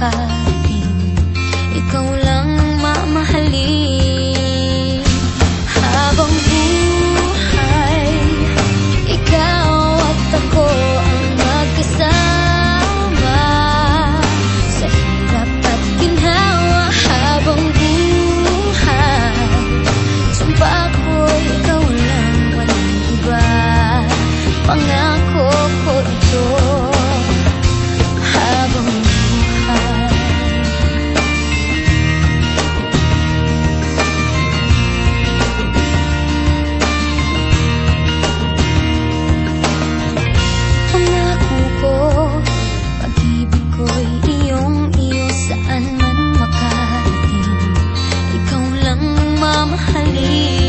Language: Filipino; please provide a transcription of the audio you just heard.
makarating, ikaw lang mamahalin. Habang buhay, ikaw at ako ang magkasama sa hirap at ginhawa. Habang buhay, sumpa ko'y ikaw lang, walang iba. Pangako ko ito. Habang buhay, pangako ko, pag-ibig ko'y iyong-iyo saan man makarating, ikaw lang mamahalin.